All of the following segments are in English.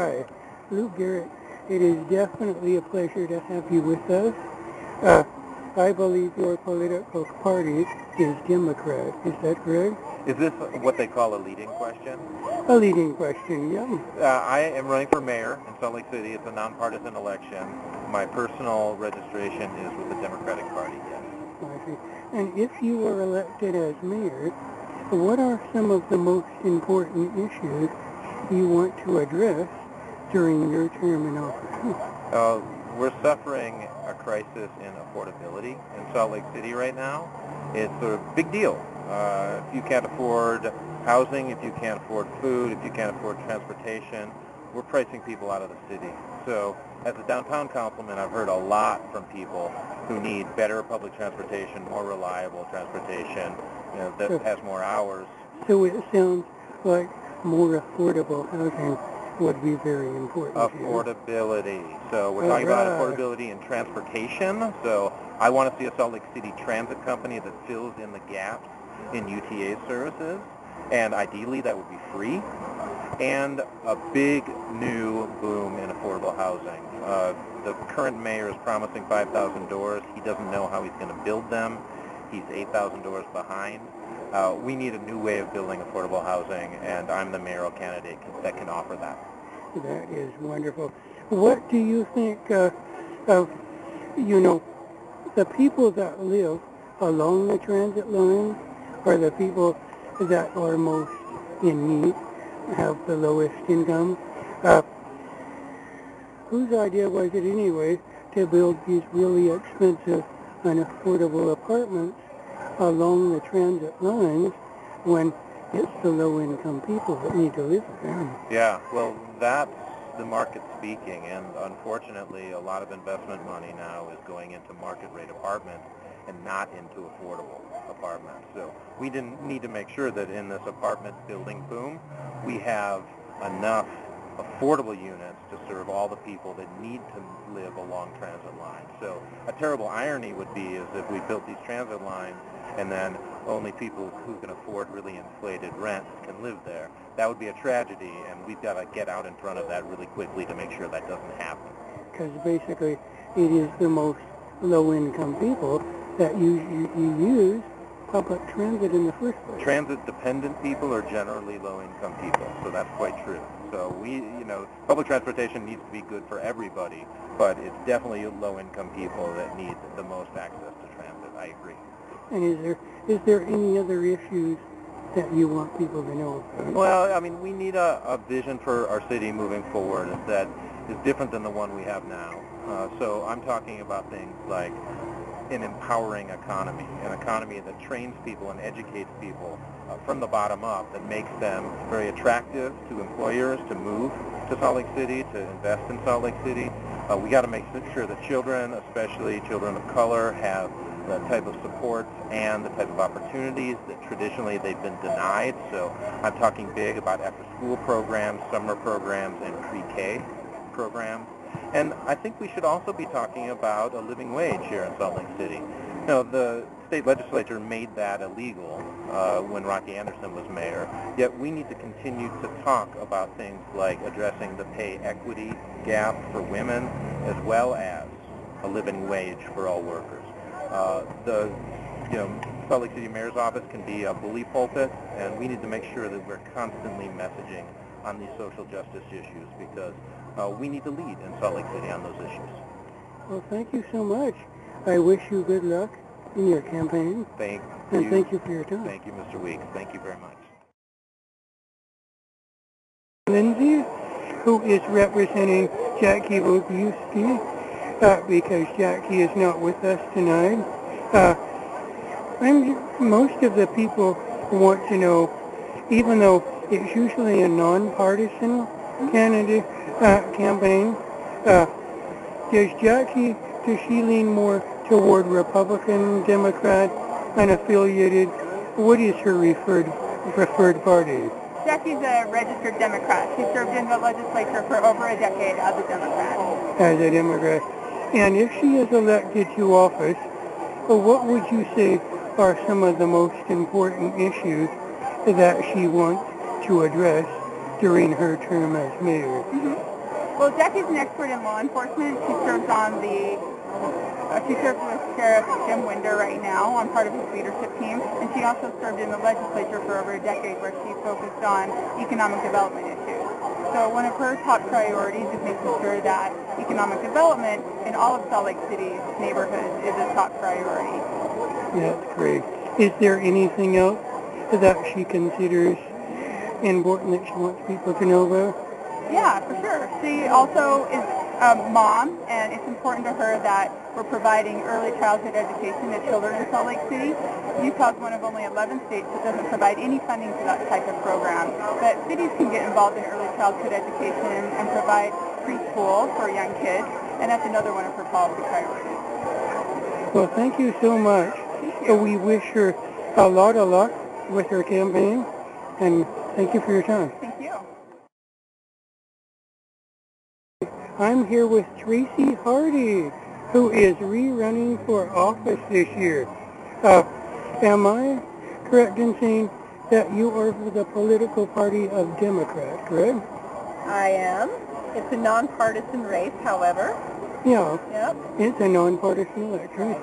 Hi, Luke Garrett. It is definitely a pleasure to have you with us. I believe your political party is Democrat. Is that correct? Is this what they call a leading question? A leading question, yeah. I am running for mayor in Salt Lake City. It's a nonpartisan election. My personal registration is with the Democratic Party, yes. I see. And if you were elected as mayor, what are some of the most important issues you want to address during your term in office? We're suffering a crisis in affordability in Salt Lake City right now. It's a big deal. If you can't afford housing, if you can't afford food, if you can't afford transportation, we're pricing people out of the city. So as a downtown councilman, I've heard a lot from people who need better public transportation, more reliable transportation, that has more hours. So it sounds like more affordable housing would be very important. Affordability. So we're talking about affordability in transportation. So I want to see a Salt Lake City transit company that fills in the gaps in UTA services, and ideally that would be free, and a big new boom in affordable housing. The current mayor is promising 5,000 doors. He doesn't know how he's going to build them. He's 8,000 doors behind. We need a new way of building affordable housing, and I'm the mayoral candidate that can offer that. That is wonderful. What do you think of, the people that live along the transit line are the people that are most in need, have the lowest income? Whose idea was it anyway to build these really expensive and affordable apartments along the transit lines when it's the low-income people that need to live there? Yeah, well, that's the market speaking, and unfortunately a lot of investment money now is going into market-rate apartments and not into affordable apartments. So we need to make sure that in this apartment building boom, we have enough affordable units to serve all the people that need to live along transit lines. So a terrible irony would be is if we built these transit lines and then only people who can afford really inflated rents can live there. That would be a tragedy, and we've got to get out in front of that really quickly to make sure that doesn't happen. Because basically it is the most low-income people that you use public transit in the first place. Transit-dependent people are generally low-income people, so that's quite true. So public transportation needs to be good for everybody, but it's definitely low-income people that need the most access to transit. I agree. And is there any other issues that you want people to know about? Well, I mean, we need a vision for our city moving forward that is different than the one we have now. So I'm talking about things like an empowering economy, an economy that trains people and educates people from the bottom up, that makes them very attractive to employers to move to Salt Lake City, to invest in Salt Lake City. We got to make sure that children, especially children of color, have the type of supports and the type of opportunities that traditionally they've been denied. So I'm talking big about after-school programs, summer programs, and pre-K programs. And I think we should also be talking about a living wage here in Salt Lake City. The state legislature made that illegal when Rocky Anderson was mayor, yet we need to continue to talk about things like addressing the pay equity gap for women, as well as a living wage for all workers. The Salt Lake City Mayor's office can be a bully pulpit, and we need to make sure that we're constantly messaging on these social justice issues, because we need to lead in Salt Lake City on those issues. Well, thank you so much. I wish you good luck in your campaign. Thank you. And thank you for your time. Thank you, Mr. Weeks. Thank you very much. Lindsay, who is representing Jackie Vogiewski, because Jackie is not with us tonight. Most of the people want to know, even though it's usually a nonpartisan candidate campaign, does she lean more toward Republican, Democrat, unaffiliated? What is her preferred party? Jackie's a registered Democrat. She served in the legislature for over a decade as a Democrat. As a Democrat. And if she is elected to office, what would you say are some of the most important issues that she wants to address during her term as mayor? Mm-hmm. Well, Jackie's an expert in law enforcement. She serves on she serves with Sheriff Jim Winder right now on part of his leadership team, and she also served in the legislature for over a decade where she focused on economic development issues. So one of her top priorities is making sure that economic development in all of Salt Lake City's neighborhoods is a top priority. That's great. Is there anything else that she considers important that she wants people to know about? Yeah, for sure. She also is a mom, and it's important to her that we're providing early childhood education to children in Salt Lake City. Utah is one of only 11 states that doesn't provide any funding for that type of program. But cities can get involved in early childhood education and provide preschool for young kids, and that's another one of her policy priorities. Well, thank you so much. So we wish her a lot of luck with her campaign, and thank you for your time. Thank you. I'm here with Tracy Hardy, who is rerunning for office this year. Am I correct in saying that you are for the political party of Democrat, correct? I am. It's a nonpartisan race, however. Yeah, Yep. it's a nonpartisan election.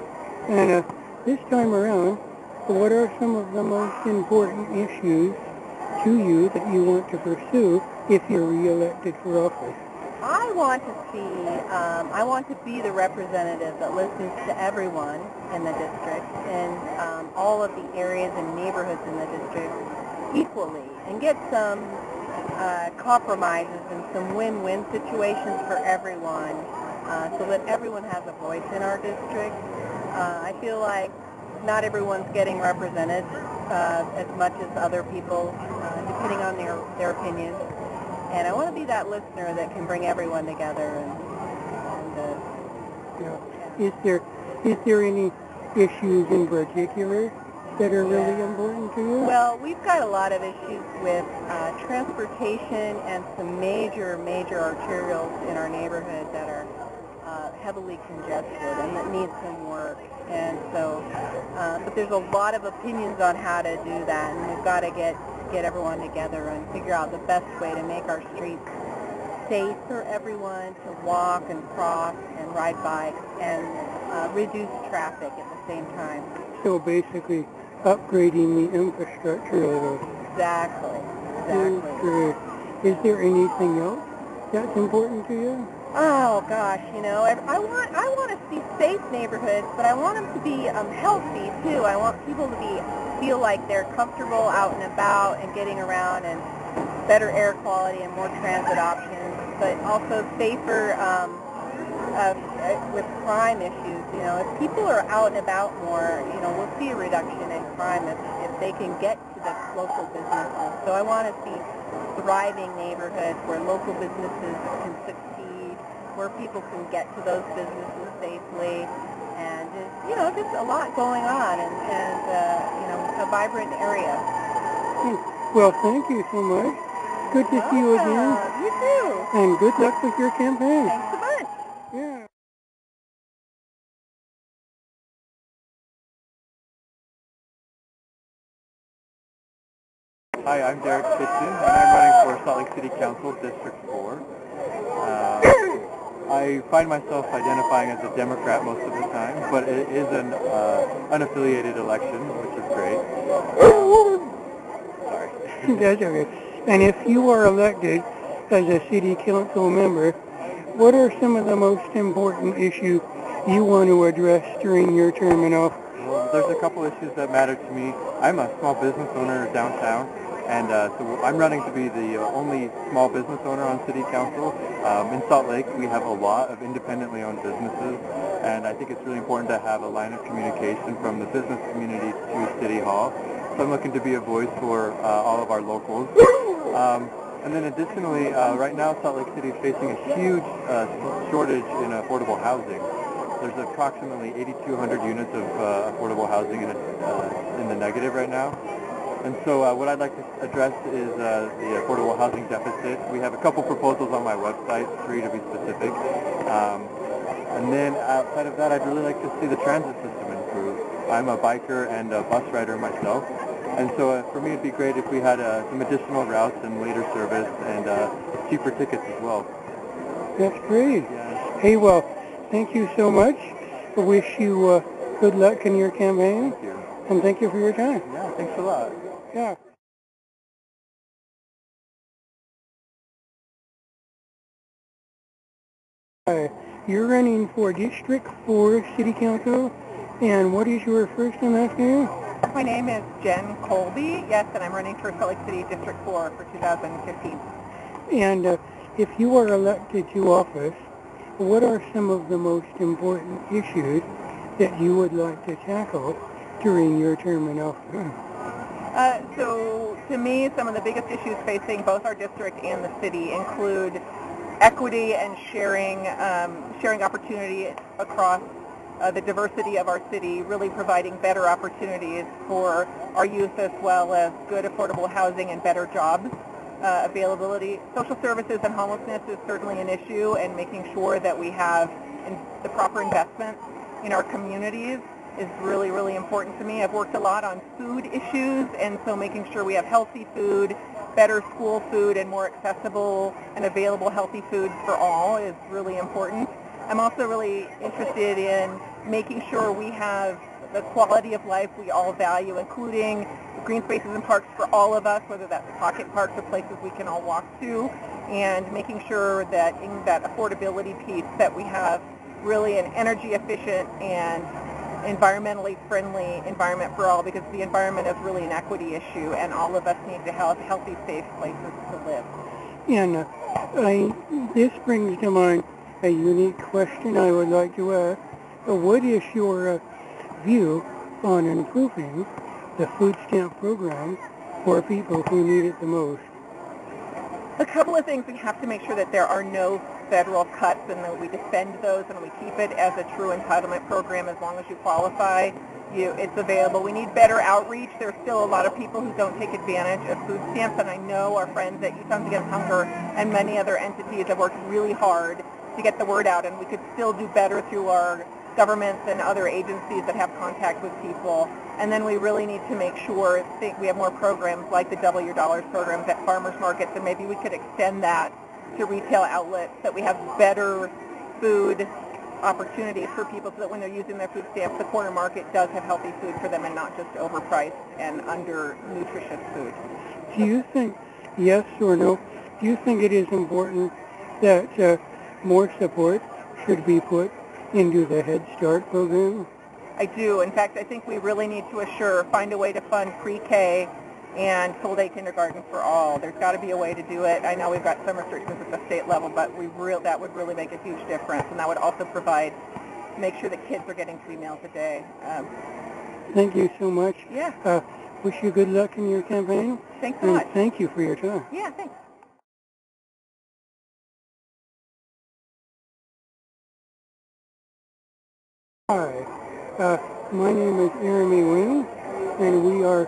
And this time around, what are some of the most important issues to you that you want to pursue if you're reelected for office? I want to be the representative that listens to everyone in the district and all of the areas and neighborhoods in the district equally, and get some compromises and some win-win situations for everyone, so that everyone has a voice in our district. I feel like not everyone's getting represented as much as other people, depending on their opinions. And I want to be that listener that can bring everyone together. Yeah. Is there any issues in particular that are really important to you? Well, we've got a lot of issues with transportation and some major arterials in our neighborhood that are heavily congested and that need some work. And so, but there's a lot of opinions on how to do that, and we've got to get everyone together and figure out the best way to make our streets safe for everyone to walk and cross and ride bikes and reduce traffic at the same time. So basically, upgrading the infrastructure of those. Exactly. Is there anything else that's important to you? Oh gosh, I want to see safe neighborhoods, but I want them to be healthy too. I want people to feel like they're comfortable out and about and getting around, and better air quality and more transit options, but also safer with crime issues. If people are out and about more, we'll see a reduction in crime if they can get to the local businesses. So I want to see thriving neighborhoods where local businesses can succeed, where people can get to those businesses safely, and just a lot going on, and a vibrant area. Well, thank you so much. Good to see you again. You too. And good luck with your campaign. Thanks a bunch. Yeah. Hi, I'm Derek Kitchen, and I'm running for Salt Lake City Council, District 4. I find myself identifying as a Democrat most of the time, but it is an unaffiliated election, which is great. Sorry. That's okay. And if you are elected as a city council member, what are some of the most important issues you want to address during your term in office? Well, there's a couple issues that matter to me. I'm a small business owner downtown, and so I'm running to be the only small business owner on City Council. In Salt Lake, we have a lot of independently owned businesses, and I think it's really important to have a line of communication from the business community to City Hall. So I'm looking to be a voice for all of our locals. And then additionally, right now Salt Lake City is facing a huge shortage in affordable housing. There's approximately 8,200 units of affordable housing in the negative right now. And so what I'd like to address is the affordable housing deficit. We have a couple proposals on my website, 3 to be specific. And then outside of that, I'd really like to see the transit system improve. I'm a biker and a bus rider myself. And so for me, it'd be great if we had some additional routes and later service and cheaper tickets as well. That's great. Yeah. Hey, well, thank you so much. I wish you good luck in your campaign. Thank you. And thank you for your time. Yeah, thanks a lot. Yeah. You're running for District 4 City Council, and what is your first and last name? My name is Jen Colby, yes, and I'm running for Salt Lake City District 4 for 2015. And if you are elected to office, what are some of the most important issues that you would like to tackle during your term in office? So to me, some of the biggest issues facing both our district and the city include equity and sharing opportunity across the diversity of our city, really providing better opportunities for our youth as well as good affordable housing and better jobs availability. Social services and homelessness is certainly an issue, and making sure that we have the proper investments in our communities is really, really important to me. I've worked a lot on food issues, and so making sure we have healthy food, better school food, and more accessible and available healthy food for all is really important. I'm also really interested in making sure we have the quality of life we all value, including green spaces and parks for all of us, whether that's pocket parks or places we can all walk to, and making sure that in that affordability piece that we have really an energy efficient and environmentally friendly environment for all, because the environment is really an equity issue and all of us need to have healthy, safe places to live. And this brings to mind a unique question I would like to ask. What is your view on improving the food stamp program for people who need it the most? A couple of things. We have to make sure that there are no federal cuts and that we defend those and we keep it as a true entitlement program. As long as you qualify, it's available. We need better outreach. There's still a lot of people who don't take advantage of food stamps, and I know our friends at Youth Sons Against Hunger and many other entities have worked really hard to get the word out, and we could still do better through our governments and other agencies that have contact with people. And then we really need to make sure we have more programs like the Double Your Dollars programs at farmers markets, and maybe we could extend that to retail outlets, that we have better food opportunities for people so that when they're using their food stamps, the corner market does have healthy food for them and not just overpriced and under-nutritious food. Do you think, yes or no, do you think it is important that more support should be put into the Head Start program? I do. In fact, I think we really need to find a way to fund pre-K and full-day kindergarten for all. There's got to be a way to do it. I know we've got some restrictions at the state level, but that would really make a huge difference, and that would also make sure that kids are getting 3 meals a day. Thank you so much. Yeah. Wish you good luck in your campaign. Thanks so much. Thank you for your time. Yeah, thanks. Hi, my name is Airomee, and we are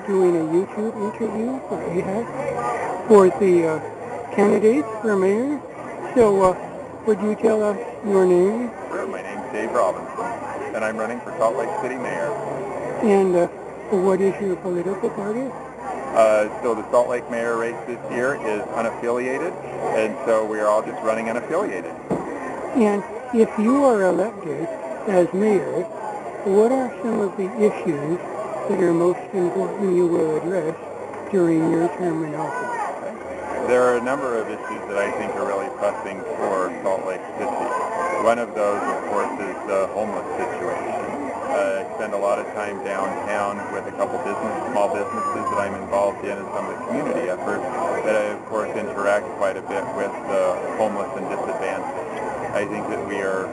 doing a YouTube interview for AHAC for the candidates for mayor. So, would you tell us your name? Sure, my name's Dave Robinson, and I'm running for Salt Lake City Mayor. And what is your political party? So the Salt Lake Mayor race this year is unaffiliated, and so we are all just running unaffiliated. And if you are elected as mayor, what are some of the issues that are most important you will address during your term in office? There are a number of issues that I think are really pressing for Salt Lake City. One of those, of course, is the homeless situation. I spend a lot of time downtown with a couple small businesses that I'm involved in and some of the community efforts that I, of course, interact quite a bit with the homeless and disadvantaged. I think that we are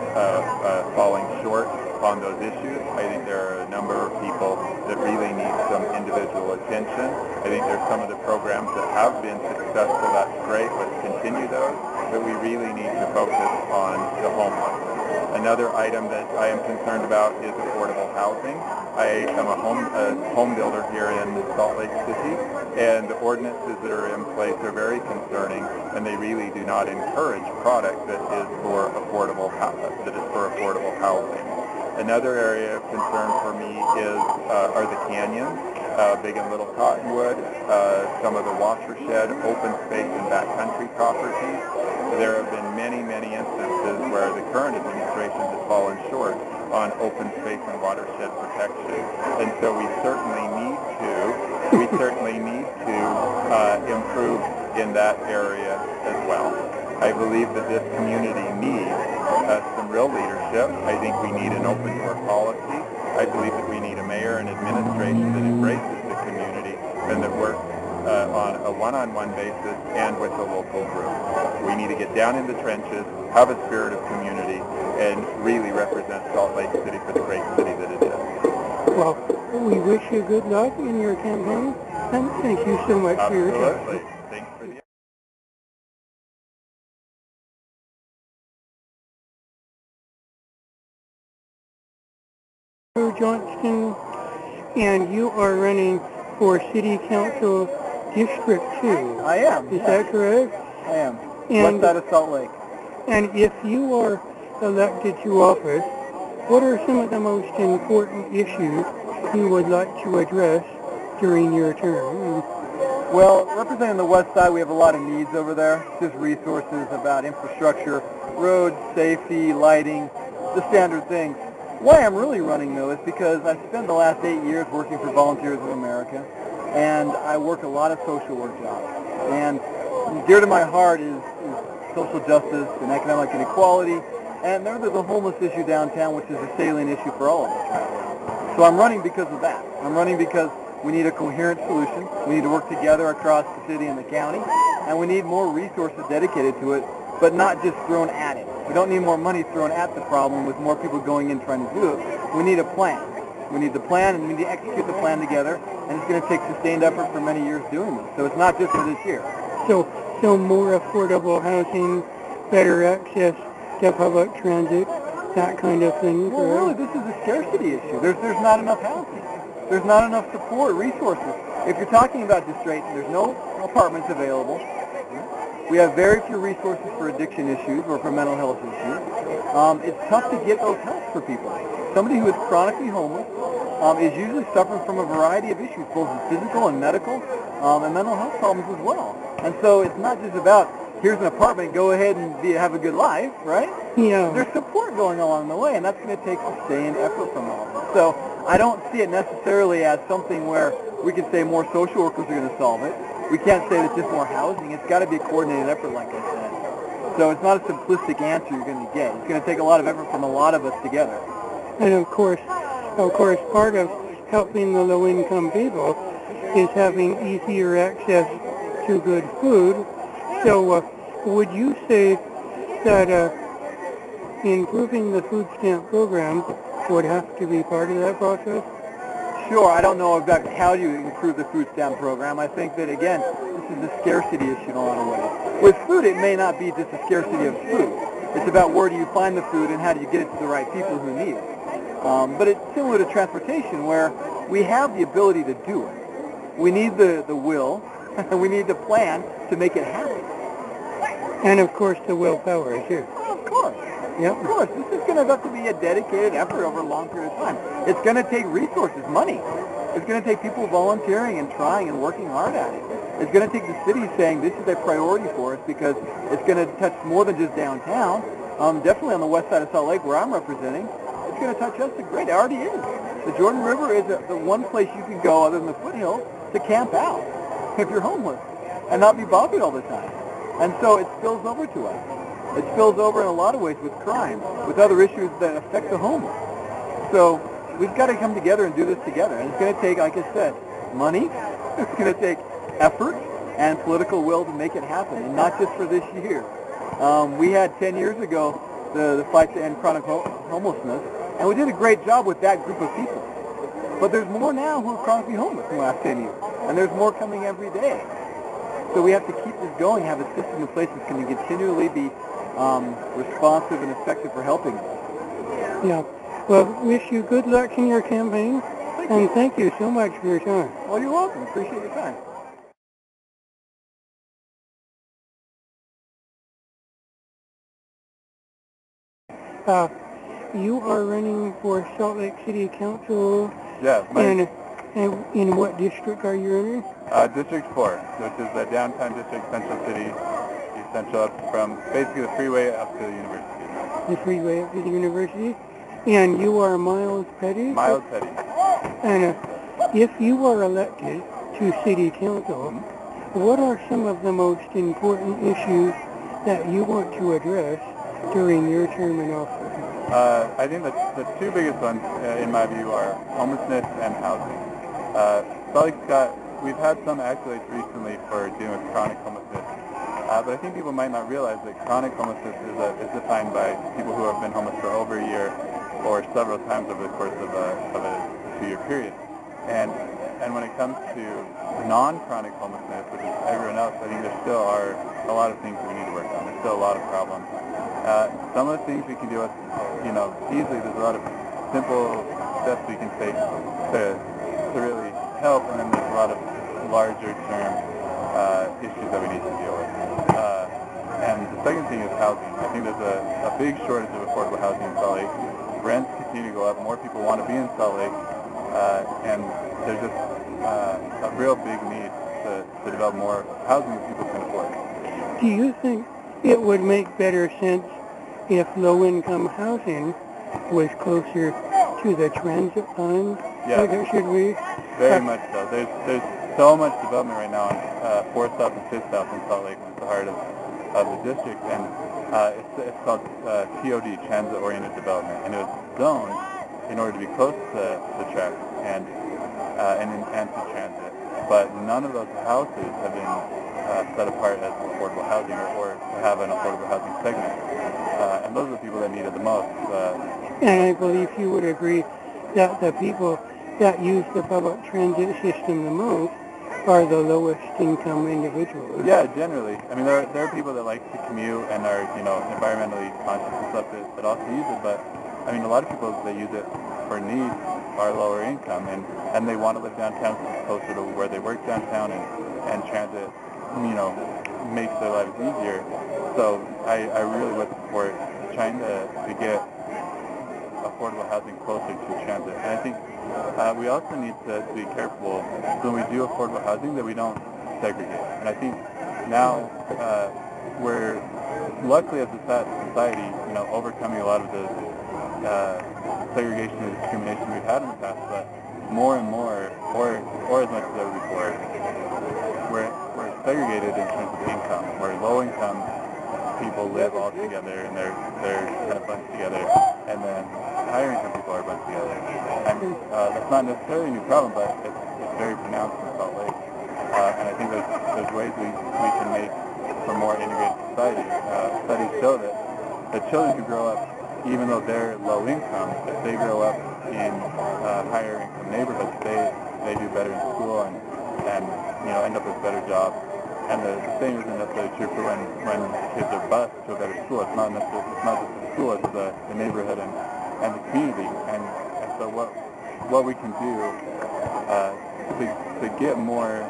falling short on those issues. I think there are a number of people that really need some individual attention. I think there's some of the programs that have been successful. That's great. Let's continue those. But we really need to focus on the homeless. Another item that I am concerned about is affordable housing. I am a home builder here in Salt Lake City, and the ordinances that are in place are very concerning, and they really do not encourage product that is for affordable housing. Another area of concern for me are the canyons, Big and Little Cottonwood, some of the watershed, open space, and backcountry properties. There have been many where the current administration has fallen short on open space and watershed protection. And so we certainly need to improve in that area as well. I believe that this community needs some real leadership. I think we need an open door policy. I believe that we need a mayor and administration that embraces the community and that works on a one-on-one basis and with the local group. We need to get down in the trenches, have a spirit of community, and really represent Salt Lake City for the great city that it is. Well, we wish you good luck in your campaign, and thank you so much for your time. Absolutely. Thanks for the Johnston, and you are running for City Council District 2. I am. Is that correct? I am. And, West side of Salt Lake. And if you are elected to office, what are some of the most important issues you would like to address during your term? Well, representing the west side, we have a lot of needs over there. Just resources about infrastructure, roads, safety, lighting, the standard things. Why I'm really running, though, is because I spent the last 8 years working for Volunteers of America, and I work a lot of social work jobs. And dear to my heart is social justice and economic inequality, and there's the homeless issue downtown, which is a salient issue for all of us right now. So I'm running because of that. I'm running because we need a coherent solution. We need to work together across the city and the county, and we need more resources dedicated to it, but not just thrown at it. We don't need more money thrown at the problem with more people going in trying to do it. We need a plan. We need the plan, and we need to execute the plan together, and it's going to take sustained effort for many years doing this. So it's not just for this year. So more affordable housing, better access to public transit, that kind of thing. Well, really, this is a scarcity issue. There's not enough housing. There's not enough support, resources. If you're talking about districts, there's no apartments available. We have very few resources for addiction issues or for mental health issues. It's tough to get those helps for people. Somebody who is chronically homeless is usually suffering from a variety of issues, both physical and medical, and mental health problems as well. And so it's not just about, here's an apartment, go ahead and have a good life, right? Yeah. There's support going along the way, and that's going to take sustained effort from all of us. So I don't see it necessarily as something where we can say more social workers are going to solve it. We can't say that just more housing. It's got to be a coordinated effort, like I said. So it's not a simplistic answer you're going to get. It's going to take a lot of effort from a lot of us together. And of course, part of helping the low-income people is having easier access to good food. So would you say that improving the food stamp program would have to be part of that process? Sure. I don't know exactly how you improve the food stamp program. I think that, again, this is a scarcity issue in a lot of ways. With food, it may not be just a scarcity of food. It's about where do you find the food and how do you get it to the right people who need it. But it's similar to transportation, where we have the ability to do it. We need the will, and we need the plan to make it happen. And of course the willpower too. Oh, of course. Yep. Of course. This is going to have to be a dedicated effort over a long period of time. It's going to take resources, money. It's going to take people volunteering and trying and working hard at it. It's going to take the city saying this is a priority for us because it's going to touch more than just downtown. Definitely on the west side of Salt Lake, where I'm representing, it's going to touch us a great. It already is. The Jordan River is the one place you can go other than the foothills to camp out if you're homeless and not be bothered all the time. And so it spills over to us. It spills over in a lot of ways with crime, with other issues that affect the homeless. So we've got to come together and do this together. And it's going to take, like I said, money. It's going to take effort and political will to make it happen, and not just for this year. We had 10 years ago the fight to end chronic homelessness, and we did a great job with that group of people. But there's more now who are chronically homeless in the last 10 years, and there's more coming every day. So we have to keep this going, have a system in place that's going to continually be responsive and effective for helping us. Yeah. Well, wish you good luck in your campaign, and thank you so much for your time. Well, you're welcome. Appreciate your time. You are running for Salt Lake City Council. Yes. And in what district are you running? District 4, which is the downtown district, Central City, Central, up from basically the freeway up to the university. the freeway at the university. And you are Miles Petty? Miles Petty. And if you are elected to city council, what are some of the most important issues that you want to address during your term in office? I think the two biggest ones, in my view, are homelessness and housing. Salt Lake Scott, we've had some accolades recently for dealing with chronic homelessness, but I think people might not realize that chronic homelessness is defined by people who have been homeless for over a year or several times over the course of a 2-year period. And when it comes to non-chronic homelessness, which is everyone else, I think there still are a lot of things that we need to work on. There's still a lot of problems. Some of the things we can do, easily, there's a lot of simple steps we can take to really help, and then there's a lot of larger term issues that we need to deal with. And the second thing is housing. I think there's a big shortage of affordable housing in Salt Lake. Rents continue to go up. More people want to be in Salt Lake, and there's just a real big need to develop more housing that people can afford. Do you think it would make better sense if low-income housing was closer to the transit lines? Yeah. Should we? Very much so. There's so much development right now on 4th South and 5th South in Salt Lake, which is the heart of the district, and it's called TOD, Transit-Oriented Development, and it was zoned in order to be close to the tracks and to transit. But none of those houses have been set apart as affordable housing or have an affordable housing segment. And those are the people that need it the most. And I believe you would agree that the people that use the public transit system the most are the lowest income individuals. Yeah, generally. I mean, there are people that like to commute and are, environmentally conscious and stuff that also use it, but I mean, a lot of people that use it for needs are lower income, and they want to live downtown closer to where they work downtown, and transit, makes their lives easier. So I really would support trying to get affordable housing closer to transit. And I think we also need to be careful when we do affordable housing that we don't segregate. And I think now we're luckily as a society, overcoming a lot of the segregation and discrimination we've had in the past, but more and more, or as much as ever before, we're segregated in terms of income, where low-income people live all together and they're kind of bunched together, and then higher-income people are bunched together. And that's not necessarily a new problem, but it's very pronounced in Salt Lake. And I think there's ways we can make for more integrated society. Studies show that the children who grow up, even though they're low income, if they grow up in higher income neighborhoods, they do better in school and end up with better jobs. And the same isn't necessarily true for when kids are bused to a better school. It's not just the school, it's the neighborhood and the community. And so what we can do to get more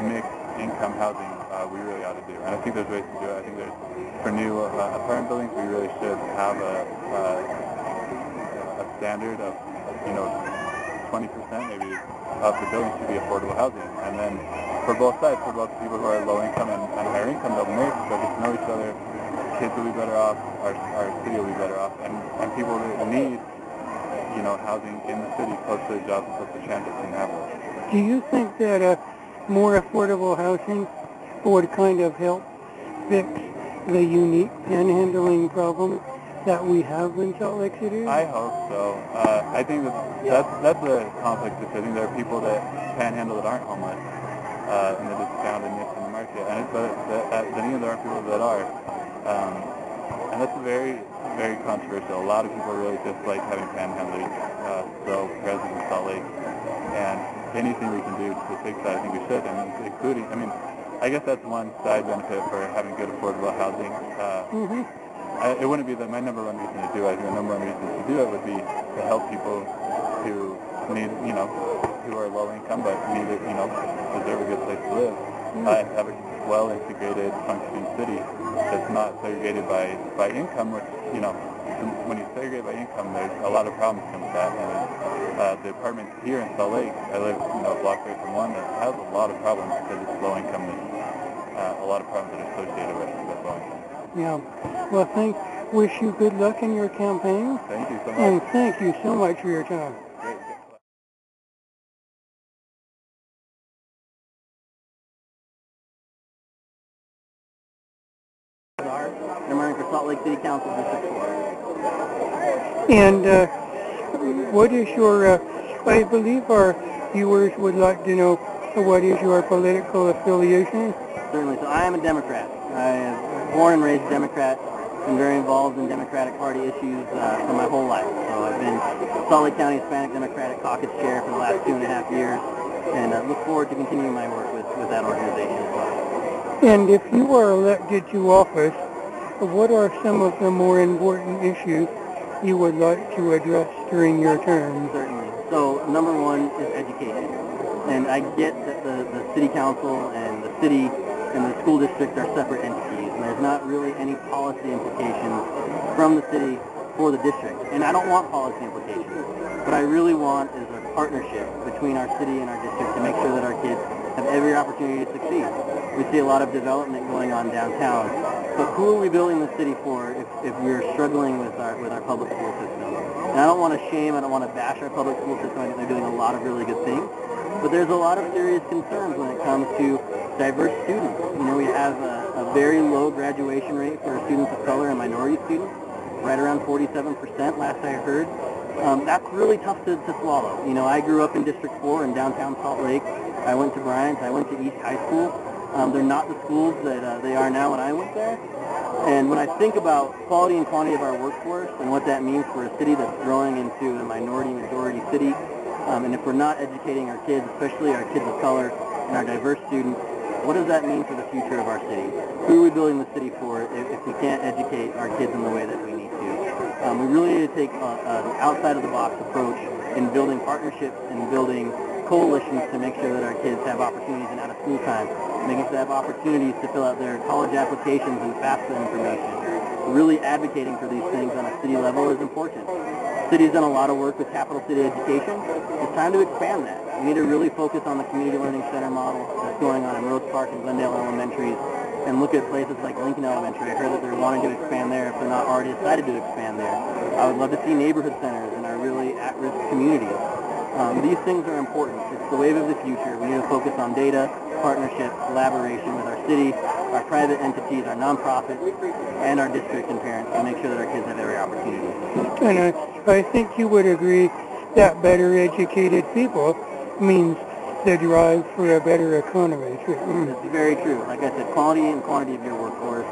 mixed income housing, we really ought to do. And I think there's ways to do it. I think for new apartment buildings, we really should have a standard of 20% maybe of the building should be affordable housing. And then for both sides, for both people who are low income and higher income, they'll mix, they'll get to know each other, kids will be better off, our city will be better off, and people that need housing in the city close to their jobs and close to transit can have it. Do you think that more affordable housing would kind of help fix the unique panhandling problem that we have in Salt Lake City? I hope so. I think that's a complex issue. I think there are people that panhandle that aren't homeless, and they're just found and nicked in the market. But there are people that are. And that's very, very controversial. A lot of people really dislike having panhandlers still present in Salt Lake. And anything we can do to fix that, I think we should. And including, I guess that's one side benefit for having good affordable housing. It wouldn't be my number one reason to do it. I think the number one reason to do it would be to help people who need, who are low income but need it, deserve a good place to live. And have a well-integrated, functioning city that's not segregated by income, which, when you segregate by income, there's a lot of problems come with that. And the apartments here in Salt Lake, I live, a block away from one that has a lot of problems because it's low income. There's a lot of problems that are associated with low income. Yeah. Well, wish you good luck in your campaign. Thank you so much. And thank you so much for your time. Great. I'm running for Salt Lake City Council District 4. And what is your, I believe our viewers would like to know what is your political affiliation? Certainly. So I am a Democrat. I am born and raised Democrat. Been very involved in Democratic Party issues for my whole life. So I've been Salt Lake County Hispanic Democratic Caucus Chair for the last 2.5 years, and look forward to continuing my work with that organization as well. And if you are elected to office, what are some of the more important issues you would like to address during your term? Certainly. So number one is education. And I get that the city council and the city and the school district are separate entities, and there's not really any policy implications from the city for the district. And I don't want policy implications. What I really want is a partnership between our city and our district to make sure that our kids have every opportunity to succeed. We see a lot of development going on downtown, but who are we building the city for if we're struggling with our public school system? And I don't want to shame, I don't want to bash our public school system. I think they're doing a lot of really good things. But there's a lot of serious concerns when it comes to diverse students. You know, we have a very low graduation rate for students of color and minority students, right around 47% last I heard. That's really tough to swallow. You know, I grew up in District 4 in downtown Salt Lake. I went to Bryant. I went to East High School. They're not the schools that they are now when I went there. And when I think about quality and quantity of our workforce and what that means for a city that's growing into a minority-majority city, and if we're not educating our kids, especially our kids of color and our diverse students, what does that mean for the future of our city? Who are we building the city for if we can't educate our kids in the way that we need to? We really need to take an outside-of-the-box approach in building partnerships and building coalitions to make sure that our kids have opportunities in out-of-school time, making sure they have opportunities to fill out their college applications and FAFSA information. Really advocating for these things on a city level is important. The city's done a lot of work with capital city education. It's time to expand that. We need to really focus on the community learning center model that's going on in Rose Park and Glendale Elementaries, and look at places like Lincoln Elementary. I heard that they're wanting to expand there if they're not already decided to expand there. I would love to see neighborhood centers in our really at-risk communities. These things are important. It's the wave of the future. We need to focus on data, partnership, collaboration with our city, our private entities, our nonprofits, and our district and parents to make sure that our kids have every opportunity. And I think you would agree that better educated people means the drive for a better economy. It's very true. Like I said, quality and quantity of your workforce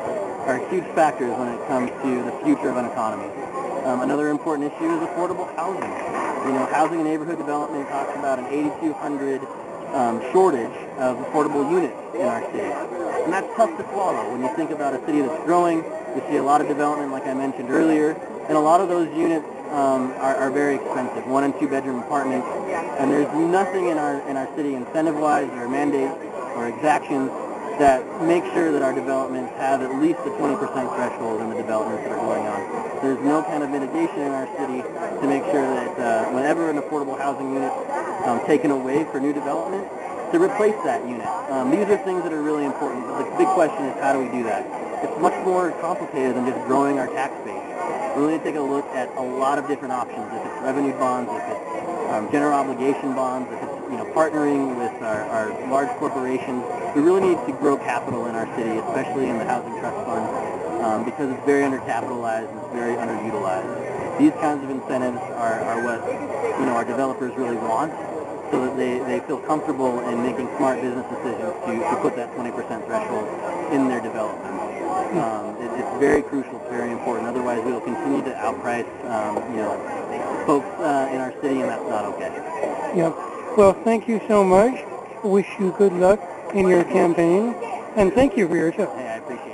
are huge factors when it comes to the future of an economy. Another important issue is affordable housing. You know, housing and neighborhood development talks about an 8,200 shortage of affordable units in our city. And that's tough to swallow when you think about a city that's growing. We see a lot of development, like I mentioned earlier, and a lot of those units are very expensive, 1- and 2-bedroom apartments. And there's nothing in our city incentive-wise or mandate or exactions that make sure that our developments have at least a 20% threshold in the developments that are going on. There's no kind of mitigation in our city to make sure that whenever an affordable housing unit taken away for new development, to replace that unit. These are things that are really important, but the big question is how do we do that? It's much more complicated than just growing our tax base. We really need to take a look at a lot of different options, if it's revenue bonds, if it's general obligation bonds, if it's partnering with our large corporations. We really need to grow capital in our city, especially in the housing trust fund, because it's very undercapitalized and it's very underutilized. These kinds of incentives are what our developers really want, so that they feel comfortable in making smart business decisions to put that 20% threshold in their development. It's very crucial, it's very important. Otherwise, we will continue to outprice, folks in our city, and that's not okay. Yep. Well, thank you so much. Wish you good luck in your campaign, and thank you for your time. Hey, I appreciate it.